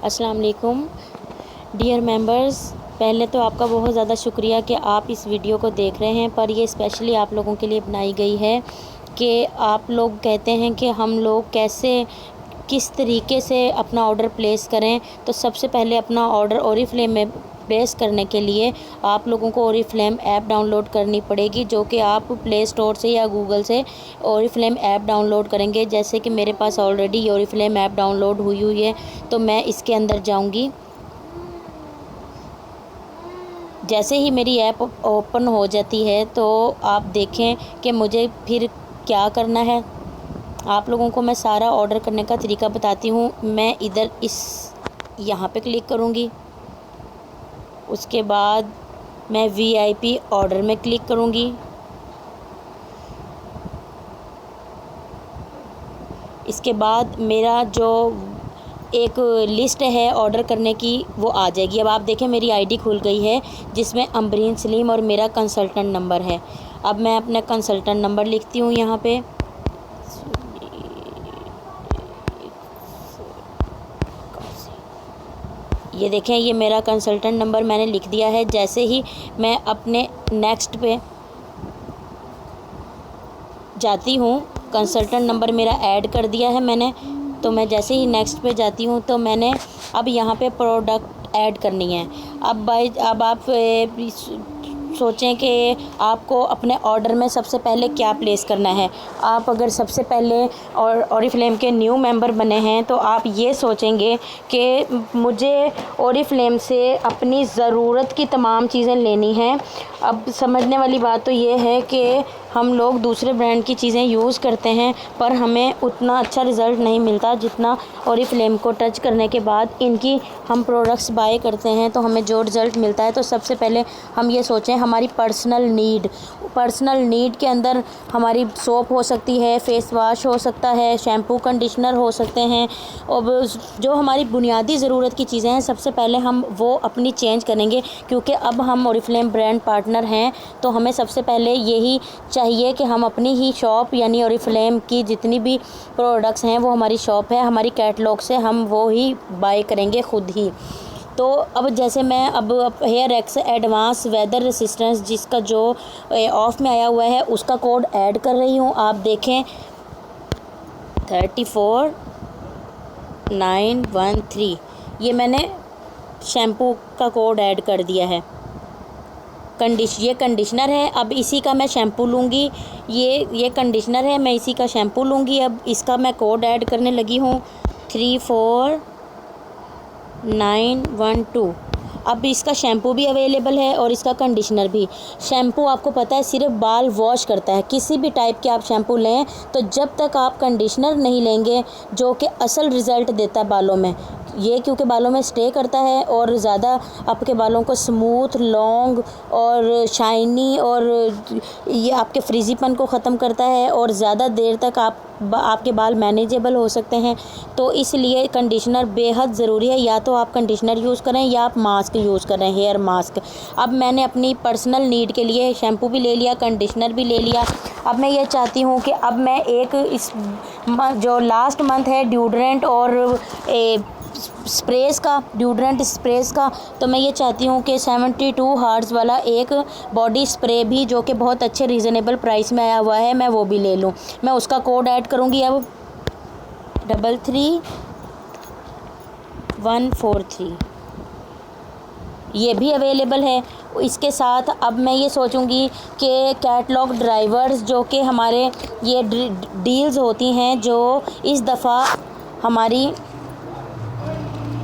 अस्सलाम वालेकुम dear members. पहले तो आपका बहुत ज़्यादा शुक्रिया कि आप इस वीडियो को देख रहे हैं, पर ये स्पेशली आप लोगों के लिए बनाई गई है कि आप लोग कहते हैं कि हम लोग कैसे किस तरीके से अपना ऑर्डर प्लेस करें। तो सबसे पहले अपना ऑर्डर ओरिफ्लेम में प्लेस करने के लिए आप लोगों को ओरिफ्लेम ऐप डाउनलोड करनी पड़ेगी, जो कि आप प्ले स्टोर से या गूगल से ओरिफ्लेम ऐप डाउनलोड करेंगे। जैसे कि मेरे पास ऑलरेडी ओरिफ्लेम ऐप डाउनलोड हुई है, तो मैं इसके अंदर जाऊंगी। जैसे ही मेरी ऐप ओपन हो जाती है तो आप देखें कि मुझे फिर क्या करना है। आप लोगों को मैं सारा ऑर्डर करने का तरीका बताती हूँ। मैं इधर यहाँ पे क्लिक करूँगी, उसके बाद मैं VIP ऑर्डर में क्लिक करूँगी। इसके बाद मेरा जो एक लिस्ट है ऑर्डर करने की वो आ जाएगी। अब आप देखें मेरी ID खुल गई है, जिसमें अम्बरीन सलीम और मेरा कंसल्टेंट नंबर है। अब मैं अपना कंसल्टेंट नंबर लिखती हूँ यहाँ पे। ये देखें, ये मेरा कंसल्टेंट नंबर मैंने लिख दिया है। जैसे ही मैं अपने नेक्स्ट पे जाती हूँ, कंसल्टेंट नंबर मेरा ऐड कर दिया है मैंने। तो मैं जैसे ही नेक्स्ट पे जाती हूँ तो मैंने अब यहाँ पे प्रोडक्ट ऐड करनी है। अब आप सोचें कि आपको अपने ऑर्डर में सबसे पहले क्या प्लेस करना है। आप अगर सबसे पहले ओरिफ्लेम के न्यू मेंबर बने हैं तो आप ये सोचेंगे कि मुझे ओरिफ्लेम से अपनी ज़रूरत की तमाम चीज़ें लेनी हैं। अब समझने वाली बात तो ये है कि हम लोग दूसरे ब्रांड की चीज़ें यूज़ करते हैं, पर हमें उतना अच्छा रिज़ल्ट नहीं मिलता जितना ओरिफ्लेम को टच करने के बाद इनकी हम प्रोडक्ट्स बाय करते हैं तो हमें जो रिज़ल्ट मिलता है। तो सबसे पहले हम ये सोचें हमारी पर्सनल नीड के अंदर हमारी सोप हो सकती है, फेस वाश हो सकता है, शैम्पू कंडीशनर हो सकते हैं। और जो हमारी बुनियादी ज़रूरत की चीज़ें हैं सबसे पहले हम वो अपनी चेंज करेंगे, क्योंकि अब हम ओरिफ्लेम ब्रांड पार्टनर हैं। तो हमें सबसे पहले यही चाहिए कि हम अपनी ही शॉप यानी ओरिफ्लेम की जितनी भी प्रोडक्ट्स हैं वो हमारी शॉप है, हमारी कैटलॉग से हम वो ही बाय करेंगे खुद ही। तो अब जैसे मैं अब hair x advance weather resistance जिसका जो ऑफ में आया हुआ है उसका कोड ऐड कर रही हूँ। आप देखें 34913 ये मैंने शैम्पू का कोड ऐड कर दिया है। ये कंडीशनर है, अब इसी का मैं शैम्पू लूँगी। ये कंडीशनर है, मैं इसी का शैम्पू लूँगी। अब इसका मैं कोड ऐड करने लगी हूँ 34912। अब इसका शैम्पू भी अवेलेबल है और इसका कंडीशनर भी। शैम्पू आपको पता है सिर्फ बाल वॉश करता है। किसी भी टाइप के आप शैम्पू लें तो जब तक आप कंडीशनर नहीं लेंगे जो कि असल रिज़ल्ट देता है बालों में, ये क्योंकि बालों में स्टे करता है और ज़्यादा आपके बालों को स्मूथ, लॉन्ग और शाइनी और ये आपके फ्रीजीपन को ख़त्म करता है और ज़्यादा देर तक आपके बाल मैनेजेबल हो सकते हैं। तो इसलिए कंडीशनर बेहद ज़रूरी है। या तो आप कंडीशनर यूज़ करें या आप मास्क यूज़ करें, हेयर मास्क। अब मैंने अपनी पर्सनल नीड के लिए शैम्पू भी ले लिया, कंडीशनर भी ले लिया। अब मैं ये चाहती हूँ कि अब मैं एक इस जो लास्ट मंथ है ड्यूड्रेंट और ड्यूड्रेंट स्प्रेस का, तो मैं ये चाहती हूँ कि 72 हार्ट्स वाला एक बॉडी स्प्रे भी जो कि बहुत अच्छे रीज़नेबल प्राइस में आया हुआ है मैं वो भी ले लूँ। मैं उसका कोड ऐड करूँगी अब 33143। ये भी अवेलेबल है। इसके साथ अब मैं ये सोचूंगी कि कैटलॉग ड्राइवर्स जो कि हमारे ये डील्स होती हैं, जो इस दफ़ा हमारी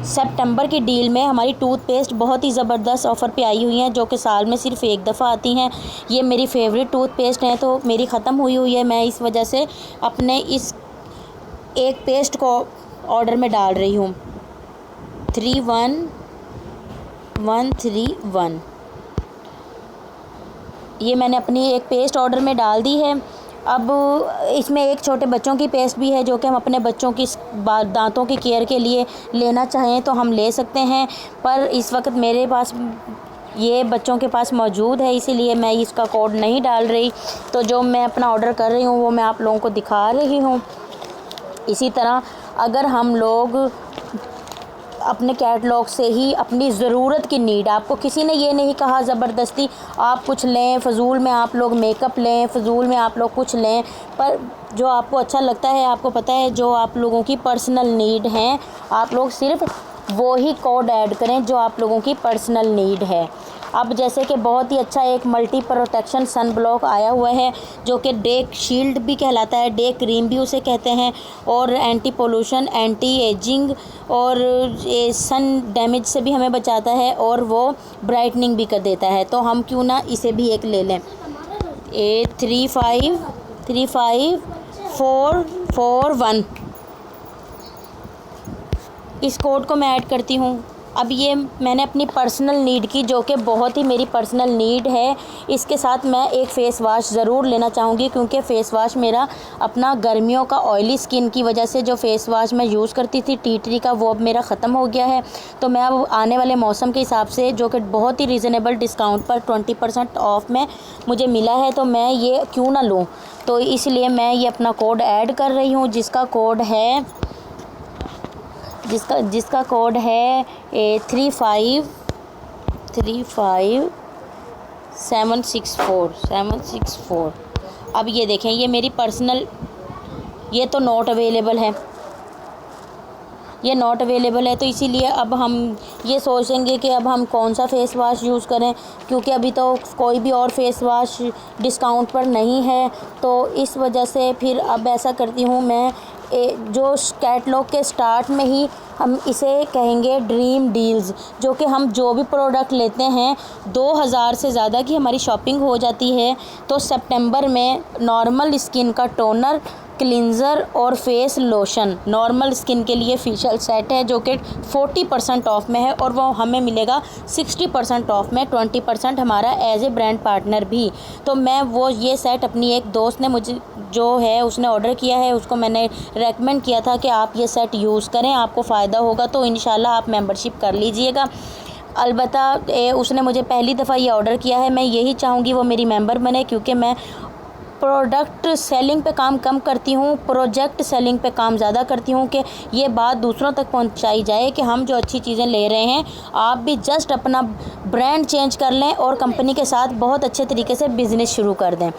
सितंबर की डील में हमारी टूथपेस्ट बहुत ही ज़बरदस्त ऑफ़र पे आई हुई हैं, जो कि साल में सिर्फ एक दफ़ा आती हैं। ये मेरी फेवरेट टूथपेस्ट हैं, तो मेरी ख़त्म हुई है। मैं इस वजह से अपने इस एक पेस्ट को ऑर्डर में डाल रही हूँ 31131। ये मैंने अपनी एक पेस्ट ऑर्डर में डाल दी है। अब इसमें एक छोटे बच्चों की पेस्ट भी है जो कि हम अपने बच्चों की दांतों की केयर के लिए लेना चाहें तो हम ले सकते हैं, पर इस वक्त मेरे पास ये बच्चों के पास मौजूद है, इसीलिए मैं इसका कोड नहीं डाल रही। तो जो मैं अपना ऑर्डर कर रही हूँ वो मैं आप लोगों को दिखा रही हूँ। इसी तरह अगर हम लोग अपने कैटलॉग से ही अपनी ज़रूरत की नीड, आपको किसी ने ये नहीं कहा ज़बरदस्ती आप कुछ लें, फ़जूल में आप लोग मेकअप लें, फ़जूल में आप लोग कुछ लें, पर जो आपको अच्छा लगता है, आपको पता है जो आप लोगों की पर्सनल नीड हैं, आप लोग सिर्फ वो ही कोड ऐड करें जो आप लोगों की पर्सनल नीड है। अब जैसे कि बहुत ही अच्छा एक मल्टी प्रोटेक्शन सन ब्लॉक आया हुआ है जो कि डे शील्ड भी कहलाता है, डे क्रीम भी उसे कहते हैं, और एंटी पोल्यूशन, एंटी एजिंग और ये सन डैमेज से भी हमें बचाता है और वो ब्राइटनिंग भी कर देता है। तो हम क्यों ना इसे भी एक ले लें। 353441 इस कोड को मैं ऐड करती हूँ। अब ये मैंने अपनी पर्सनल नीड की, जो कि बहुत ही मेरी पर्सनल नीड है, इसके साथ मैं एक फ़ेस वाश ज़रूर लेना चाहूँगी, क्योंकि फ़ेस वाश मेरा अपना गर्मियों का ऑयली स्किन की वजह से जो फ़ेस वाश मैं यूज़ करती थी टी ट्री का, वो अब मेरा ख़त्म हो गया है। तो मैं अब आने वाले मौसम के हिसाब से, जो कि बहुत ही रीज़नेबल डिस्काउंट पर 20% ऑफ में मुझे मिला है, तो मैं ये क्यों ना लूँ। तो इसलिए मैं ये अपना कोड ऐड कर रही हूँ, जिसका कोड है 3535764। अब ये देखें, ये मेरी पर्सनल, ये तो नॉट अवेलेबल है, ये नॉट अवेलेबल है। तो इसीलिए अब हम ये सोचेंगे कि अब हम कौन सा फ़ेस वाश यूज़ करें, क्योंकि अभी तो कोई भी और फ़ेस वाश डिस्काउंट पर नहीं है। तो इस वजह से फिर अब ऐसा करती हूँ मैं, जो कैटलॉग के स्टार्ट में ही हम इसे कहेंगे ड्रीम डील्स, जो कि हम जो भी प्रोडक्ट लेते हैं 2000 से ज़्यादा की हमारी शॉपिंग हो जाती है, तो सितंबर में नॉर्मल स्किन का टोनर, क्लिंज़र और फेस लोशन नॉर्मल स्किन के लिए फेशियल सेट है, जो कि 40% ऑफ में है, और वो हमें मिलेगा 60% ऑफ में, 20% हमारा एज ए ब्रांड पार्टनर भी। तो मैं वो ये सेट अपनी एक दोस्त ने मुझे जो है उसने ऑर्डर किया है, उसको मैंने रेकमेंड किया था कि आप ये सेट यूज़ करें, आपको फ़ायदा होगा, तो इंशाल्लाह आप मेंबरशिप कर लीजिएगा। अलबत्ता उसने मुझे पहली दफ़ा ये ऑर्डर किया है, मैं यही चाहूँगी वो मेरी मेंबर बने, क्योंकि मैं प्रोडक्ट सेलिंग पे काम कम करती हूँ, प्रोजेक्ट सेलिंग पे काम ज़्यादा करती हूँ, कि ये बात दूसरों तक पहुँचाई जाए कि हम जो अच्छी चीज़ें ले रहे हैं, आप भी जस्ट अपना ब्रांड चेंज कर लें और कंपनी के साथ बहुत अच्छे तरीके से बिज़नेस शुरू कर दें।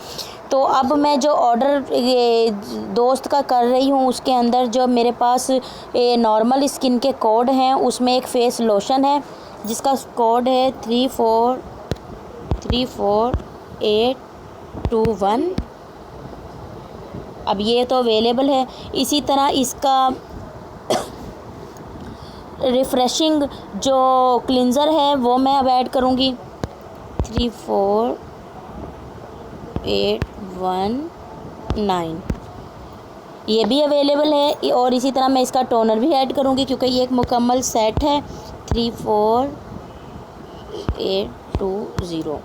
तो अब मैं जो ऑर्डर ये दोस्त का कर रही हूँ, उसके अंदर जो मेरे पास नॉर्मल स्किन के कोड हैं, उसमें एक फ़ेस लोशन है जिसका कोड है 3434821। अब ये तो अवेलेबल है। इसी तरह इसका रिफ़्रेशिंग जो क्लिंज़र है वो मैं अब ऐड करूँगी 34819, ये भी अवेलेबल है। और इसी तरह मैं इसका टोनर भी ऐड करूँगी, क्योंकि ये एक मुकम्मल सेट है 34820।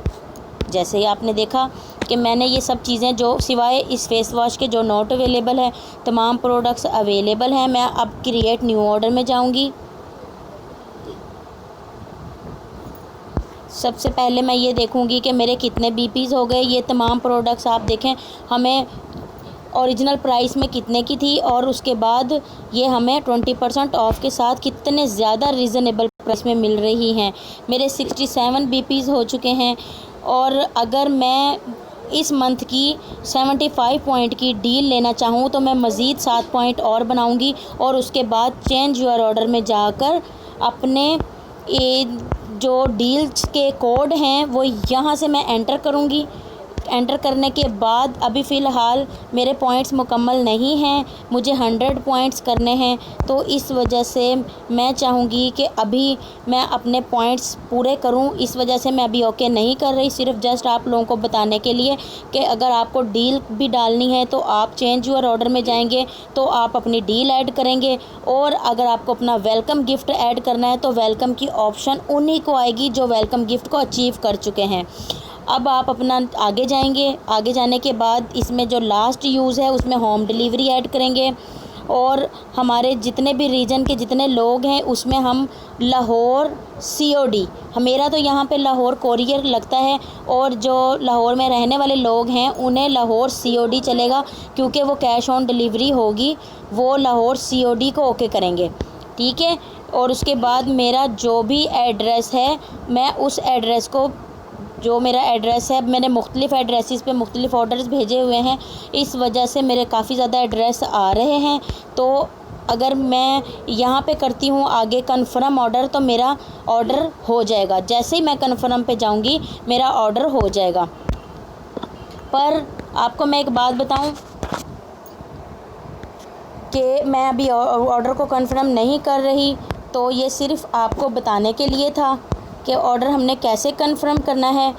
जैसे ही आपने देखा कि मैंने ये सब चीज़ें, जो सिवाय इस फेस वॉश के जो नॉट अवेलेबल है, तमाम प्रोडक्ट्स अवेलेबल हैं। मैं अब क्रिएट न्यू ऑर्डर में जाऊंगी। सबसे पहले मैं ये देखूंगी कि मेरे कितने बीपीज़ हो गए। ये तमाम प्रोडक्ट्स आप देखें, हमें ओरिजिनल प्राइस में कितने की थी, और उसके बाद ये हमें 20% ऑफ के साथ कितने ज़्यादा रीज़नेबल प्राइस में मिल रही हैं। मेरे 67 बीपीज़ हो चुके हैं, और अगर मैं इस मंथ की 75 पॉइंट की डील लेना चाहूँ तो मैं मज़ीद 7 पॉइंट और बनाऊँगी, और उसके बाद चेंज योर ऑर्डर में जाकर अपने जो डील्स के कोड हैं वो यहाँ से मैं एंटर करूँगी। एंटर करने के बाद अभी फ़िलहाल मेरे पॉइंट्स मुकम्मल नहीं हैं, मुझे 100 पॉइंट्स करने हैं। तो इस वजह से मैं चाहूँगी कि अभी मैं अपने पॉइंट्स पूरे करूँ। इस वजह से मैं अभी ओके नहीं कर रही, सिर्फ जस्ट आप लोगों को बताने के लिए कि अगर आपको डील भी डालनी है तो आप चेंज योर ऑर्डर में जाएंगे तो आप अपनी डील ऐड करेंगे, और अगर आपको अपना वेलकम गिफ्ट ऐड करना है तो वेलकम की ऑप्शन उन्हीं को आएगी जो वेलकम गिफ्ट को अचीव कर चुके हैं। अब आप अपना आगे जाएंगे। आगे जाने के बाद इसमें जो लास्ट यूज़ है उसमें होम डिलीवरी ऐड करेंगे, और हमारे जितने भी रीजन के जितने लोग हैं उसमें हम लाहौर COD, मेरा तो यहाँ पे लाहौर कोरियर लगता है, और जो लाहौर में रहने वाले लोग हैं उन्हें लाहौर COD चलेगा, क्योंकि वो कैश ऑन डिलीवरी होगी, वो लाहौर COD को ओके करेंगे। ठीक है, और उसके बाद मेरा जो भी एड्रेस है मैं उस एड्रेस को, जो मेरा एड्रेस है, मैंने मुख्तलिफ़ एड्रेसेस पे मुख्तलिफ़ ऑर्डर्स भेजे हुए हैं, इस वजह से मेरे काफ़ी ज़्यादा एड्रेस आ रहे हैं। तो अगर मैं यहाँ पे करती हूँ आगे कन्फर्म ऑर्डर तो मेरा ऑर्डर हो जाएगा। जैसे ही मैं कन्फर्म पे जाऊँगी मेरा ऑर्डर हो जाएगा। पर आपको मैं एक बात बताऊँ कि मैं अभी ऑर्डर को कन्फर्म नहीं कर रही, तो ये सिर्फ़ आपको बताने के लिए था कि ऑर्डर हमने कैसे कन्फर्म करना है।